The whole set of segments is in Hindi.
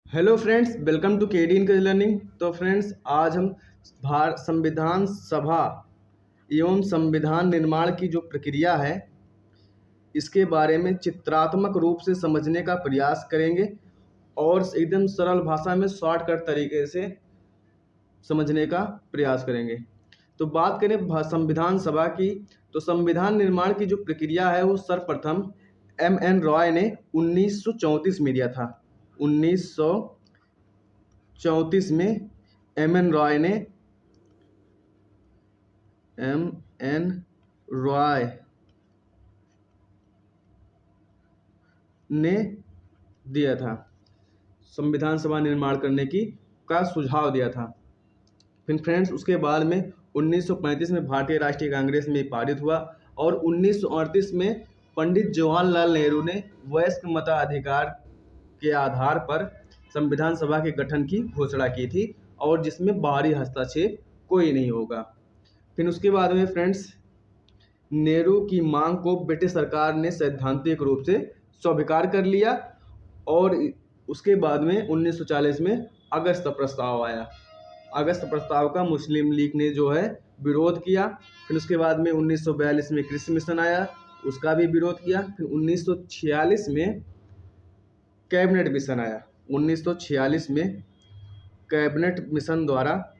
Hello friends, welcome to KD encourage learning. तो फ्रेंड्स, आज हम संविधान सभा एवं संविधान निर्माण की जो प्रक्रिया है इसके बारे में चित्रात्मक रूप से समझने का प्रयास करेंगे और एकदम सरल भाषा में शॉर्टकट तरीके से समझने का प्रयास करेंगे। तो बात करें संविधान सभा की, तो संविधान निर्माण की जो प्रक्रिया है वो सर्वप्रथम एम.एन. रॉय ने 1934 में दिया था। 1934 में एम.एन. रॉय ने दिया था, संविधान सभा निर्माण करने की का सुझाव दिया था। फिर फ्रेंड्स, उसके बाद में 1935 में भारतीय राष्ट्रीय कांग्रेस में पारित हुआ और 1938 में पंडित जवाहरलाल नेहरू ने वयस्क मताधिकार के आधार पर संविधान सभा के गठन की घोषणा की थी और जिसमें बाहरी हस्तक्षेप कोई नहीं होगा। फिर उसके बाद में फ्रेंड्स, नेहरू की मांग को ब्रिटिश सरकार ने सैद्धांतिक रूप से स्वीकार कर लिया और उसके बाद में 1940 में अगस्त प्रस्ताव आया। अगस्त प्रस्ताव का मुस्लिम लीग ने जो है विरोध किया। फिर उसके बाद में 1942 में कृषि मिशन आया, उसका भी विरोध किया। फिर 1946 में कैबिनेट मिशन आया। 1946 में कैबिनेट मिशन द्वारा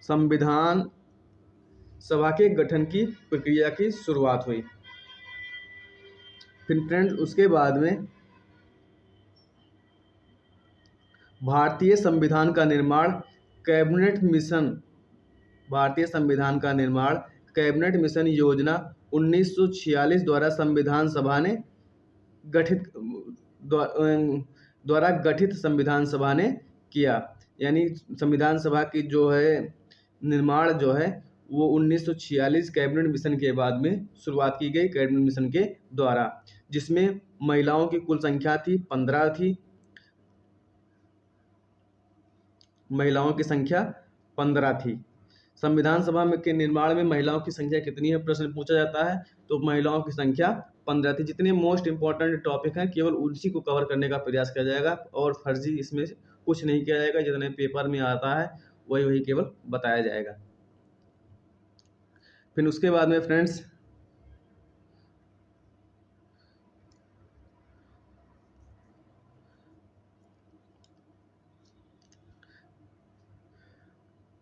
संविधान सभा के गठन की प्रक्रिया की शुरुआत हुई। फिर फ्रेंड्स, उसके बाद में भारतीय संविधान का निर्माण कैबिनेट मिशन योजना 1946 द्वारा संविधान सभा ने गठित संविधान सभा ने किया। यानी संविधान सभा की जो है निर्माण जो है वो 1946 कैबिनेट मिशन के बाद में शुरुआत की गई, कैबिनेट मिशन के द्वारा, जिसमें महिलाओं की कुल संख्या थी 15 थी। महिलाओं की संख्या 15 थी। संविधान सभा के निर्माण में महिलाओं की संख्या कितनी है प्रश्न पूछा जाता है, तो महिलाओं की संख्या 15 थी। जितने मोस्ट इंपॉर्टेंट टॉपिक हैं केवल उसी को कवर करने का प्रयास किया जाएगा और फर्जी इसमें कुछ नहीं किया जाएगा। जितने पेपर में आता है वही केवल बताया जाएगा। फिर उसके बाद में फ्रेंड्स,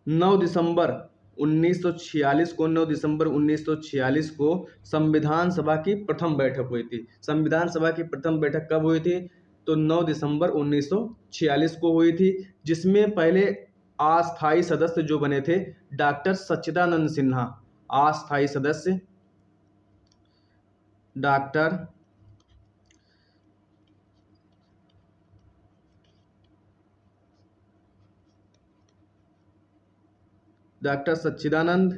नौ दिसंबर 1946 को संविधान सभा की प्रथम बैठक हुई थी। संविधान सभा की प्रथम बैठक कब हुई थी? तो 9 दिसंबर 1946 को हुई थी, जिसमें पहले अस्थायी सदस्य जो बने थे डॉक्टर सच्चिदानंद सिन्हा। अस्थायी सदस्य डॉक्टर सच्चिदानंद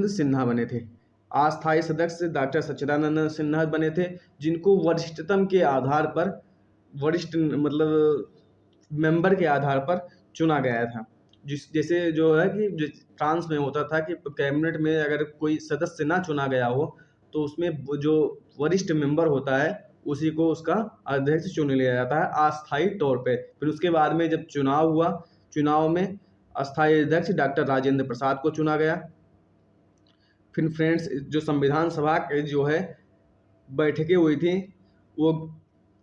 सिन्हा बने थे। अस्थायी सदस्य डॉक्टर सच्चिदानंद सिन्हा बने थे, जिनको वरिष्ठतम के आधार पर, वरिष्ठ मतलब मेंबर के आधार पर चुना गया था। जैसे जो है कि फ्रांस में होता था कि कैबिनेट में अगर कोई सदस्य ना चुना गया हो तो उसमें जो वरिष्ठ मेंबर होता है उसी को उसका अध्यक्ष चुन लिया जाता है अस्थायी तौर पे। फिर उसके बाद में जब चुनाव हुआ, चुनाव में अस्थायी अध्यक्ष डॉक्टर राजेंद्र प्रसाद को चुना गया। फिर फ्रेंड्स, जो संविधान सभा के जो है बैठकें हुई थी वो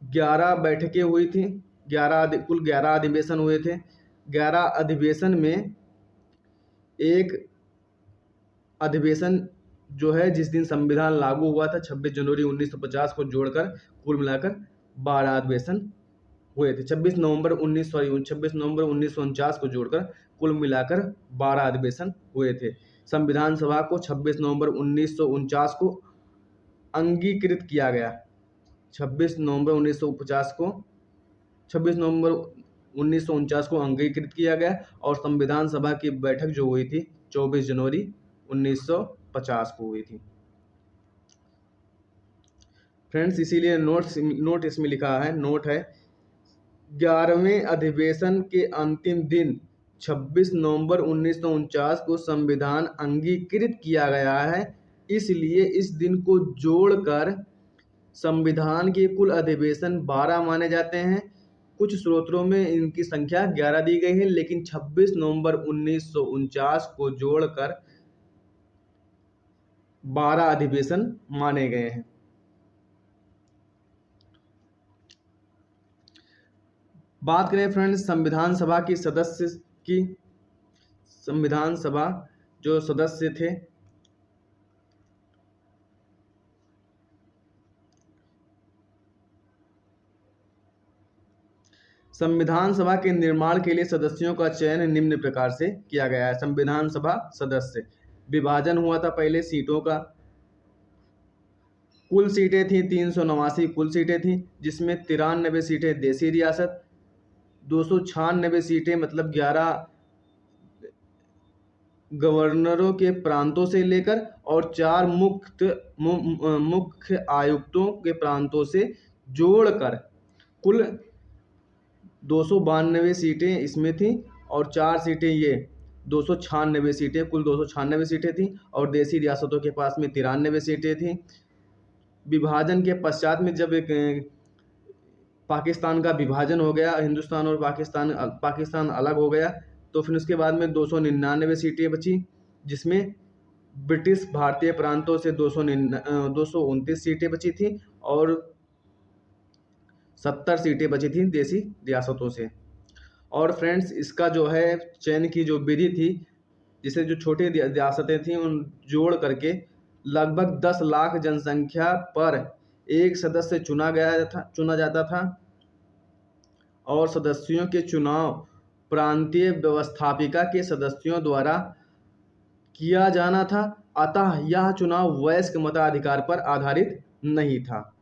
11 बैठकें हुई थी। कुल 11 अधिवेशन हुए थे। 11 अधिवेशन में एक अधिवेशन जो है जिस दिन संविधान लागू हुआ था 26 जनवरी 1950 को जोड़कर कुल मिलाकर 12 अधिवेशन हुए थे। 26 नवंबर 1949 को जोड़कर कुल मिलाकर 12 अधिवेशन हुए थे। संविधान सभा को 26 नवंबर 1949 को अंगीकृत किया गया। 26 नवंबर 1949 को अंगीकृत किया गया और संविधान सभा की बैठक जो हुई थी 24 जनवरी 1950 को हुई थी। फ्रेंड्स इसीलिए नोट इसमें लिखा है, नोट है 11वें अधिवेशन के अंतिम दिन 26 नवंबर 1949 को संविधान अंगीकृत किया गया है। इसलिए इस दिन को जोड़कर संविधान के कुल अधिवेशन 12 माने जाते हैं। कुछ स्रोतों में इनकी संख्या 11 दी गई है, लेकिन 26 नवंबर 1949 को जोड़कर 12 अधिवेशन माने गए हैं। बात करें फ्रेंड्स संविधान सभा की सदस्य की, संविधान सभा जो सदस्य थे संविधान सभा के निर्माण के लिए सदस्यों का चयन निम्न प्रकार से किया गया है। संविधान सभा सदस्य विभाजन हुआ था पहले सीटों का, कुल सीटें थी 389 कुल सीटें थी, जिसमें 93 सीटें देसी रियासत, 296 सीटें मतलब 11 गवर्नरों के प्रांतों से लेकर और 4 मुख्य आयुक्तों के प्रांतों से जोड़कर कुल 292 सीटें इसमें थी और 4 सीटें ये 296 सीटें, कुल 296 सीटें थी और देसी रियासतों के पास में 93 सीटें थी। विभाजन के पश्चात में जब एक पाकिस्तान का विभाजन हो गया, हिंदुस्तान और पाकिस्तान अलग हो गया, तो फिर उसके बाद में 299 सीटें बची, जिसमें ब्रिटिश भारतीय प्रांतों से 229 सीटें बची थी और 70 सीटें बची थी देसी रियासतों से। और फ्रेंड्स इसका जो है चयन की जो विधि थी, जिसे जो छोटी रियासतें थीं उन जोड़ करके लगभग 10 लाख जनसंख्या पर एक सदस्य चुना जाता था और सदस्यों के चुनाव प्रांतीय व्यवस्थापिका के सदस्यों द्वारा किया जाना था। अतः यह चुनाव वयस्क मताधिकार पर आधारित नहीं था।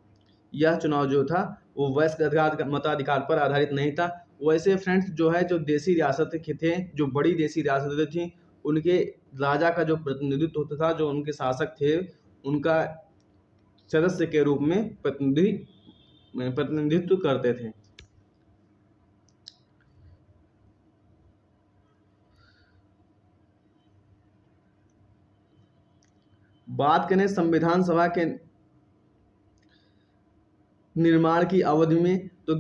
यह चुनाव जो था वो वयस्क मताधिकार पर आधारित नहीं था। वैसे फ्रेंड्स जो है जो देसी रियासतें थे, जो बड़ी देसी रियासतें थीं, उनके राजा का जो प्रतिनिधित्व होता था, जो उनके शासक थे, उनका सदस्य के रूप में प्रतिनिधित्व करते थे। बात करें संविधान सभा के निर्माण की अवधि में, तो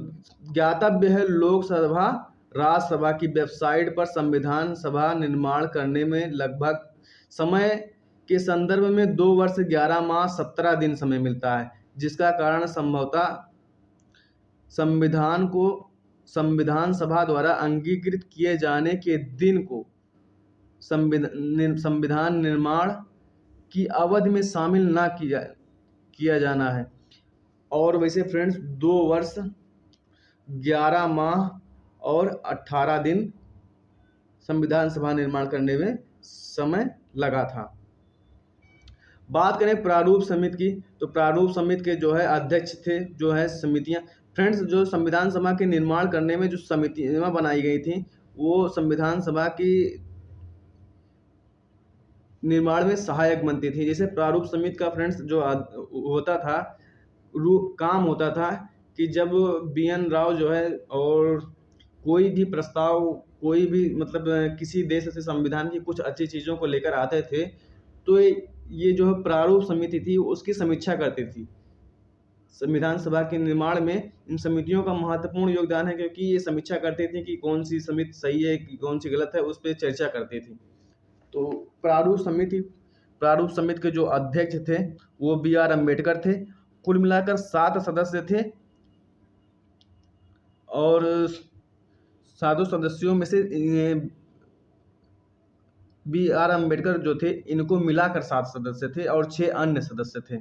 ज्ञातव्य है लोकसभा राज्यसभा की वेबसाइट पर संविधान सभा निर्माण करने में लगभग समय के संदर्भ में 2 वर्ष 11 माह 17 दिन समय मिलता है, जिसका कारण संभवतः संविधान सभा द्वारा अंगीकृत किए जाने के दिन को संविधान निर्माण की अवधि में शामिल ना किया जाना है। और वैसे फ्रेंड्स 2 वर्ष 11 माह और 18 दिन संविधान सभा निर्माण करने में समय लगा था। बात करें प्रारूप समिति की, तो प्रारूप समिति के जो है अध्यक्ष थे, जो है समितियां। फ्रेंड्स जो संविधान सभा के निर्माण करने में जो समितियां बनाई गई थी, वो संविधान सभा की निर्माण में सहायक बनती थी। जैसे प्रारूप समिति का फ्रेंड्स जो होता था, काम होता था कि जब BN राव जो है और कोई भी प्रस्ताव, कोई भी मतलब किसी देश से संविधान की कुछ अच्छी चीज़ों को लेकर आते थे, तो ये जो है प्रारूप समिति थी उसकी समीक्षा करती थी। संविधान सभा के निर्माण में इन समितियों का महत्वपूर्ण योगदान है, क्योंकि ये समीक्षा करती थी कि कौन सी समिति सही है कि कौन सी गलत है, उस पर चर्चा करती थी। तो प्रारूप समिति के जो अध्यक्ष थे वो BR अम्बेडकर थे। कुल मिलाकर 7 सदस्य थे और 7 सदस्यों में से BR अम्बेडकर जो थे, इनको मिलाकर 7 सदस्य थे और 6 अन्य सदस्य थे।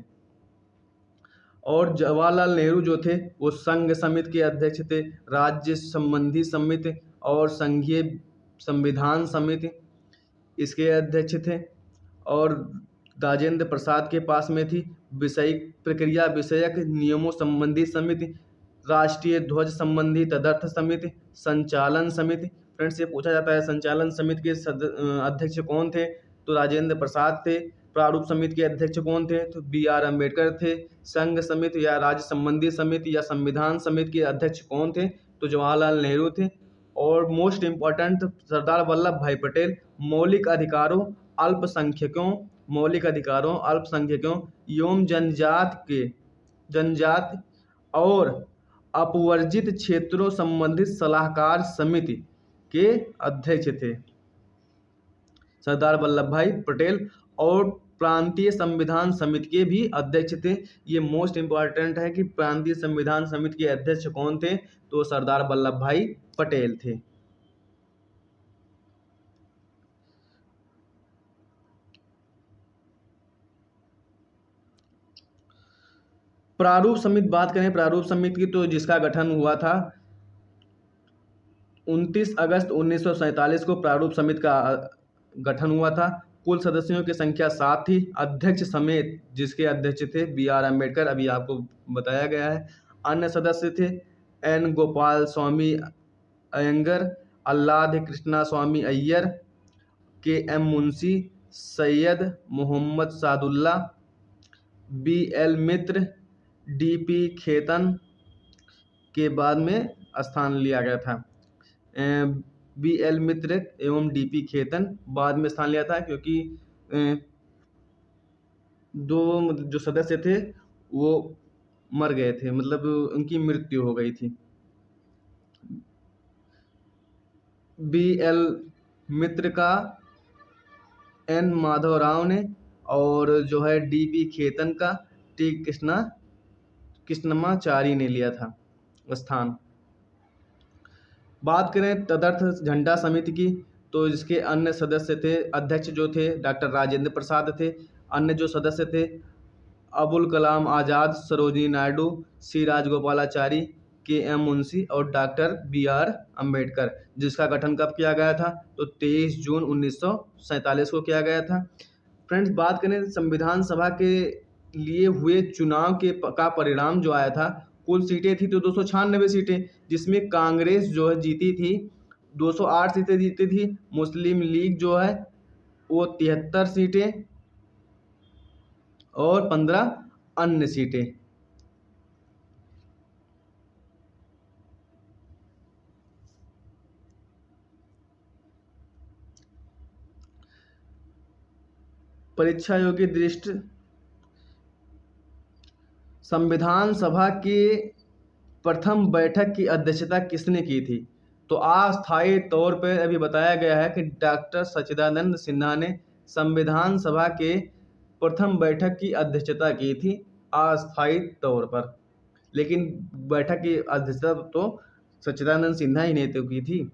और जवाहरलाल नेहरू जो थे वो संघ समिति के अध्यक्ष थे, राज्य संबंधी समिति और संघीय संविधान समिति इसके अध्यक्ष थे। और राजेंद्र प्रसाद के पास में थी विषयिक प्रक्रिया विषयक नियमों संबंधी समिति, राष्ट्रीय ध्वज संबंधी तदर्थ समिति, संचालन समिति। फ्रेंड्स ये पूछा जाता है संचालन समिति के अध्यक्ष कौन थे, तो राजेंद्र प्रसाद थे। प्रारूप समिति के अध्यक्ष कौन थे? तो B.R. अम्बेडकर थे। संघ समिति या राज्य संबंधी समिति या संविधान समिति के अध्यक्ष कौन थे? तो जवाहरलाल नेहरू थे। और मोस्ट इम्पोर्टेंट सरदार वल्लभ भाई पटेल। मौलिक अधिकारों अल्पसंख्यकों एवं जनजाति और अपवर्जित क्षेत्रों संबंधित सलाहकार समिति के अध्यक्ष थे सरदार वल्लभ भाई पटेल। और प्रांतीय संविधान समिति के भी अध्यक्ष थे। ये मोस्ट इम्पॉर्टेंट है कि प्रांतीय संविधान समिति के अध्यक्ष कौन थे? तो सरदार वल्लभ भाई पटेल थे। प्रारूप समिति बात करें प्रारूप समिति की, तो जिसका गठन हुआ था 29 अगस्त 1947 को प्रारूप समिति का गठन हुआ था। कुल सदस्यों की संख्या 7 थी। अध्यक्ष समेत जिसके अध्यक्ष थे B.R. अम्बेडकर, अभी आपको बताया गया है। अन्य सदस्य थे N. गोपाल स्वामी अयंगर, आह्लाद कृष्णा स्वामी अय्यर, K.M. मुंशी, सैयद मोहम्मद सादुल्ला, B.L. मित्र, D.P. खेतन के बाद में स्थान लिया गया था। B.L. मित्र एवं D.P. खेतन बाद में स्थान लिया था, क्योंकि दो जो सदस्य थे वो मर गए थे, मतलब उनकी मृत्यु हो गई थी। B.L. मित्र का N. माधव राव ने, और जो है D.P. खेतन का T. कृष्णमाचारी ने लिया था स्थान। बात करें तदर्थ झंडा समिति की, तो जिसके अन्य सदस्य थे, अध्यक्ष जो थे डॉक्टर राजेंद्र प्रसाद थे। अन्य जो सदस्य थे अबुल कलाम आज़ाद, सरोजिनी नायडू, C. राजगोपालाचारी, K.M. मुंशी और डॉक्टर B.R. अम्बेडकर। जिसका गठन कब किया गया था? तो 23 जून 1947 को किया गया था। फ्रेंड्स, बात करें संविधान सभा के लिए हुए चुनाव का परिणाम जो आया था, कुल सीटें थी तो 296 सीटें, जिसमें कांग्रेस जो है जीती थी 208 सीटें जीती थी। मुस्लिम लीग जो है वो 73 सीटें और 15 अन्य सीटें। परीक्षा योग्य दृष्टि संविधान सभा की प्रथम बैठक की अध्यक्षता किसने की थी? तो अस्थायी तौर पर अभी बताया गया है कि डॉक्टर सच्चिदानंद सिन्हा ने संविधान सभा के प्रथम बैठक की अध्यक्षता की थी अस्थायी तौर पर, लेकिन बैठक की अध्यक्षता तो सच्चिदानंद सिन्हा ही ने तो की थी।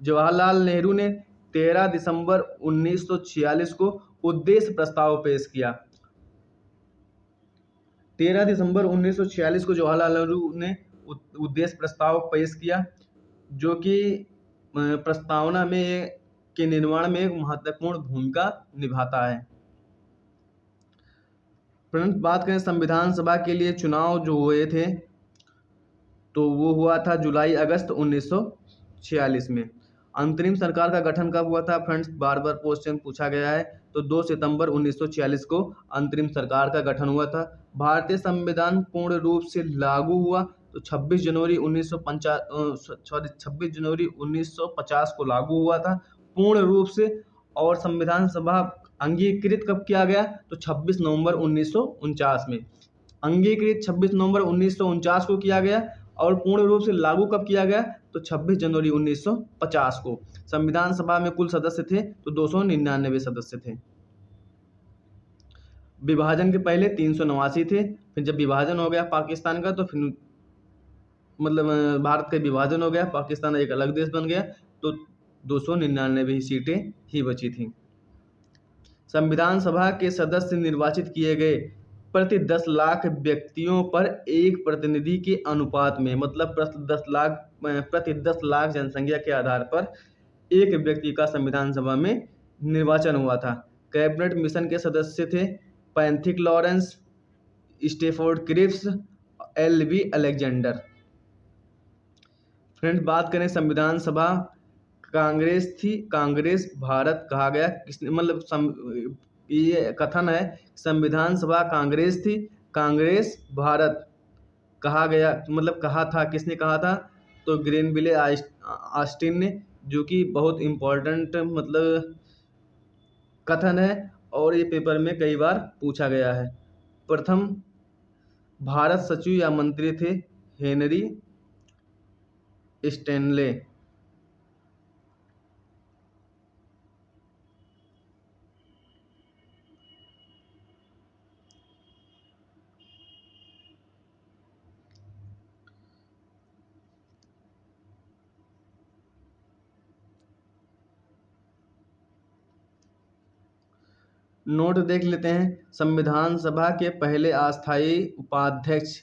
जवाहरलाल नेहरू ने 13 दिसंबर 1946 को उद्देश्य प्रस्ताव पेश किया। 13 दिसंबर 1946 को जवाहरलाल नेहरू ने उद्देश्य प्रस्ताव पेश किया, जो कि प्रस्तावना में के निर्माण में एक महत्वपूर्ण भूमिका निभाता है। परंतु बात करें संविधान सभा के लिए चुनाव जो हुए थे, तो वो हुआ था जुलाई अगस्त 1946 में। अंतरिम सरकार का गठन कब हुआ था? फ्रेंड्स, बार बार क्वेश्चन पूछा गया है। तो 2 सितंबर 1946 को अंतरिम सरकार का गठन हुआ था। भारतीय संविधान पूर्ण रूप से लागू हुआ तो 26 जनवरी 1950 को लागू हुआ था पूर्ण रूप से। और संविधान सभा अंगीकृत कब किया गया? तो 26 नवंबर 1949 में अंगीकृत 26 नवंबर 1949 को किया गया। और पूर्ण रूप से लागू कब किया गया? तो 26 जनवरी 1950 को। संविधान सभा में कुल सदस्य थे तो 299 सदस्य थे। विभाजन के पहले 389 थे, फिर जब विभाजन हो गया पाकिस्तान का, तो फिर मतलब भारत का विभाजन हो गया, पाकिस्तान एक अलग देश बन गया, तो 299 सीटें ही बची थी। संविधान सभा के सदस्य निर्वाचित किए गए प्रति 10 लाख व्यक्तियों पर एक प्रतिनिधि के अनुपात में, मतलब प्रति 10 लाख जनसंख्या के आधार पर एक व्यक्ति का संविधान सभा में निर्वाचन हुआ था। कैबिनेट मिशन के सदस्य थे Pethick Lawrence, Stafford Cripps, LV Alexander. Friends, बात करें संविधान सभा कांग्रेस थी, कांग्रेस भारत कहा गया किसने, मतलब ये कथन है, संविधान सभा कांग्रेस थी, कांग्रेस भारत कहा गया, मतलब कहा था, किसने कहा था? तो ग्रेनविले ऑस्टिन ने, जो कि बहुत इम्पोर्टेंट मतलब कथन है और ये पेपर में कई बार पूछा गया है। प्रथम भारत सचिव या मंत्री थे हेनरी स्टैनले। नोट देख लेते हैं। संविधान सभा के पहले अस्थायी उपाध्यक्ष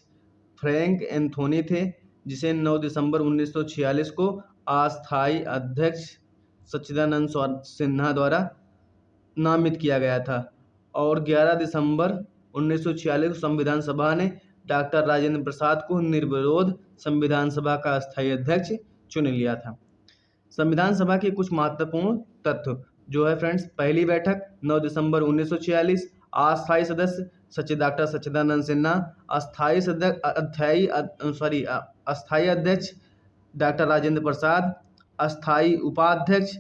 फ्रैंक एंथोनी थे, जिसे 9 दिसंबर 1946 को अस्थायी अध्यक्ष सच्चिदानंद सिन्हा द्वारा नामित किया गया था। और 11 दिसंबर 1946 को संविधान सभा ने डॉक्टर राजेंद्र प्रसाद को निर्विरोध संविधान सभा का अस्थायी अध्यक्ष चुन लिया था। संविधान सभा के कुछ महत्वपूर्ण तथ्य जो है फ्रेंड्स, पहली बैठक 9 दिसंबर 1946, अस्थायी सदस्य डॉक्टर सच्चिदानंद सिन्हा, अस्थायी अध्यक्ष डॉक्टर राजेंद्र प्रसाद, अस्थायी उपाध्यक्ष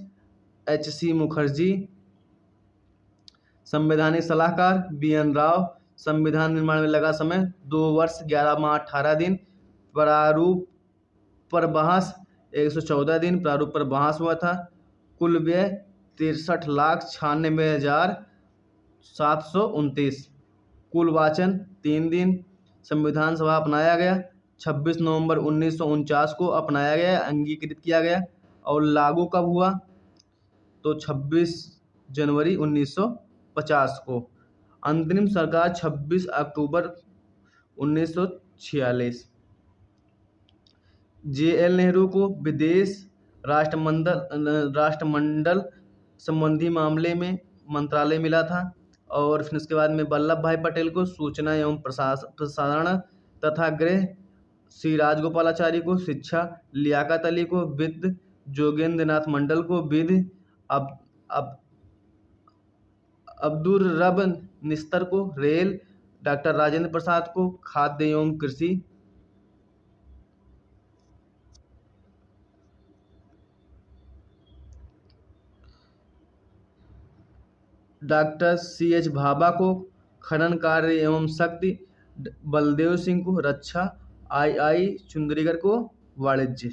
HC मुखर्जी, संवैधानिक सलाहकार BN राव। संविधान निर्माण में लगा समय 2 वर्ष 11 माह 18 दिन। प्रारूप पर बहस 114 दिन प्रारूप पर बहस हुआ था। कुल व्यय 63,96,729। कुल वाचन 3 दिन। संविधान सभा अपनाया गया 26 नवंबर 1949 को अपनाया गया, अंगीकृत किया गया। और लागू कब हुआ? तो 26 जनवरी 1950 को। अंतरिम सरकार 26 अक्टूबर 1946। JL नेहरू को विदेश राष्ट्रमंडल संबंधी मामले में मंत्रालय मिला था। और फिर उसके बाद में वल्लभ भाई पटेल को सूचना एवं प्रसारण तथा गृह, श्री राजगोपालाचारी को शिक्षा, लियाकत अली को वित्त, जोगेंद्र नाथ मंडल को विधि, अब्दुर रब निस्तर को रेल, डॉक्टर राजेंद्र प्रसाद को खाद्य एवं कृषि, डॉक्टर CH भाभा को खनन कार्य एवं शक्ति, बलदेव सिंह को रक्षा, II चुंदरीकर को वाणिज्य।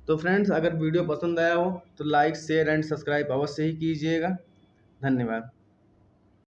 तो फ्रेंड्स, अगर वीडियो पसंद आया हो तो लाइक, शेयर एंड सब्सक्राइब अवश्य ही कीजिएगा। धन्यवाद।